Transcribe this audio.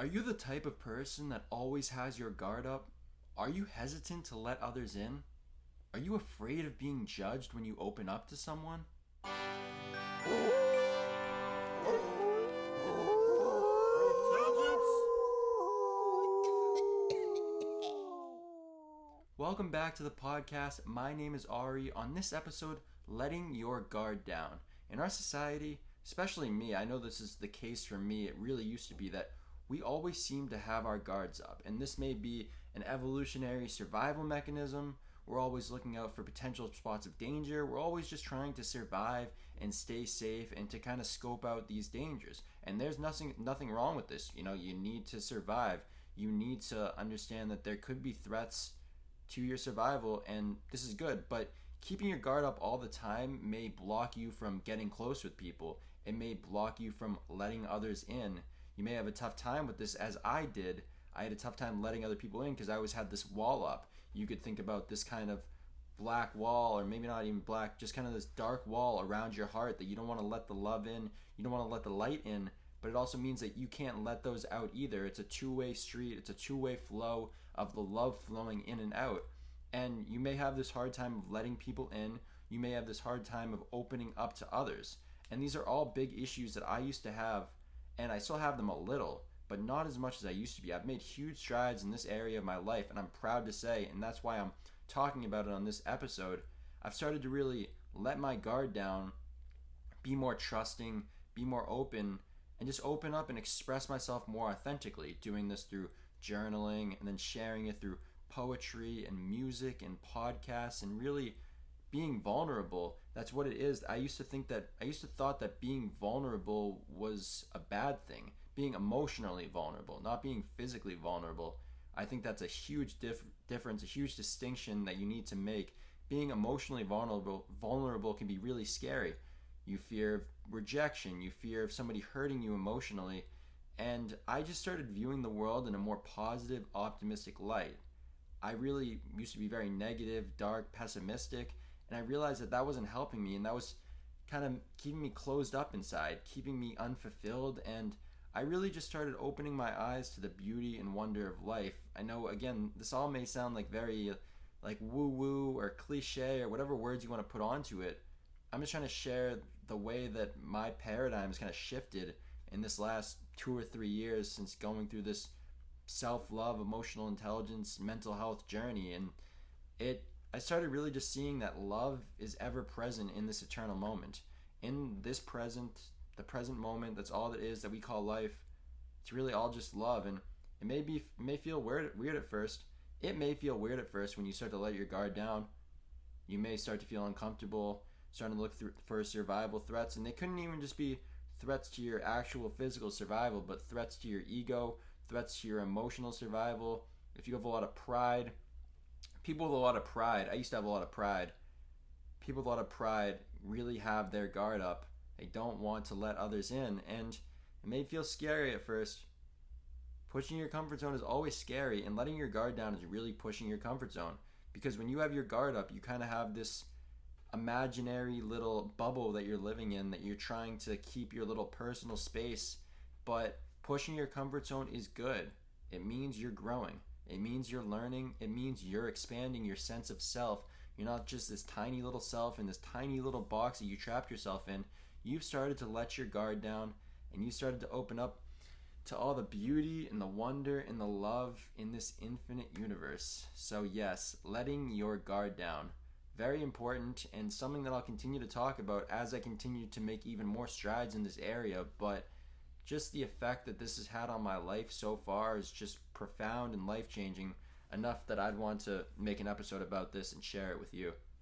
Are you the type of person that always has your guard up? Are you hesitant to let others in? Are you afraid of being judged when you open up to someone? Welcome back to the podcast. My name is R.E. On this episode, letting your guard down. In our society, especially me, I know this is the case for me, it really used to be that we always seem to have our guards up. And this may be an evolutionary survival mechanism. We're always looking out for potential spots of danger. We're always just trying to survive and stay safe and to kind of scope out these dangers. And there's nothing wrong with this. You know, you need to survive. You need to understand that there could be threats to your survival, and this is good, but keeping your guard up all the time may block you from getting close with people. It may block you from letting others in. You may have a tough time with this, as I did. I had a tough time letting other people in because I always had this wall up. You could think about this kind of black wall, or maybe not even black, just kind of this dark wall around your heart that you don't want to let the love in, you don't want to let the light in, but it also means that you can't let those out either. It's a two-way street. It's a two-way flow of the love flowing in and out. And you may have this hard time of letting people in. You may have this hard time of opening up to others. And these are all big issues that I used to have, and I still have them a little, but not as much as I used to be. I've made huge strides in this area of my life, and I'm proud to say, and that's why I'm talking about it on this episode, I've started to really let my guard down, be more trusting, be more open, and just open up and express myself more authentically, doing this through journaling and then sharing it through poetry and music and podcasts and really being vulnerable. That's what it is. I used to thought that being vulnerable was a bad thing. Being emotionally vulnerable, not being physically vulnerable. I think that's a huge difference, a huge distinction that you need to make. Being emotionally vulnerable can be really scary. You fear of rejection, you fear of somebody hurting you emotionally, and I just started viewing the world in a more positive, optimistic light. I really used to be very negative, dark, pessimistic, and I realized that wasn't helping me, and that was kind of keeping me closed up inside, keeping me unfulfilled, and I really just started opening my eyes to the beauty and wonder of life. I know, again, this all may sound like very like woo-woo or cliche or whatever words you want to put onto it. I'm just trying to share the way that my paradigm has kind of shifted in this last 2 or 3 years since going through this self-love, emotional intelligence, mental health journey. And I started really just seeing that love is ever present in this eternal moment. In this the present moment, that's all it is that we call life. It's really all just love. And it may feel weird at first. It may feel weird at first when you start to let your guard down. You may start to feel uncomfortable, starting to look for survival threats, and they couldn't even just be threats to your actual physical survival, but threats to your ego, threats to your emotional survival. If you have a lot of pride, people with a lot of pride, I used to have a lot of pride. People with a lot of pride really have their guard up. They don't want to let others in, and it may feel scary at first. Pushing your comfort zone is always scary, and letting your guard down is really pushing your comfort zone, because when you have your guard up, you kind of have this imaginary little bubble that you're living in, that you're trying to keep your little personal space. But pushing your comfort zone is good. It means you're growing. It means you're learning. It means you're expanding your sense of self. You're not just this tiny little self in this tiny little box that you trapped yourself in. You've started to let your guard down, and you started to open up to all the beauty and the wonder and the love in this infinite universe. So yes, letting your guard down. Very important, and something that I'll continue to talk about as I continue to make even more strides in this area. But just the effect that this has had on my life so far is just profound and life-changing enough that I'd want to make an episode about this and share it with you.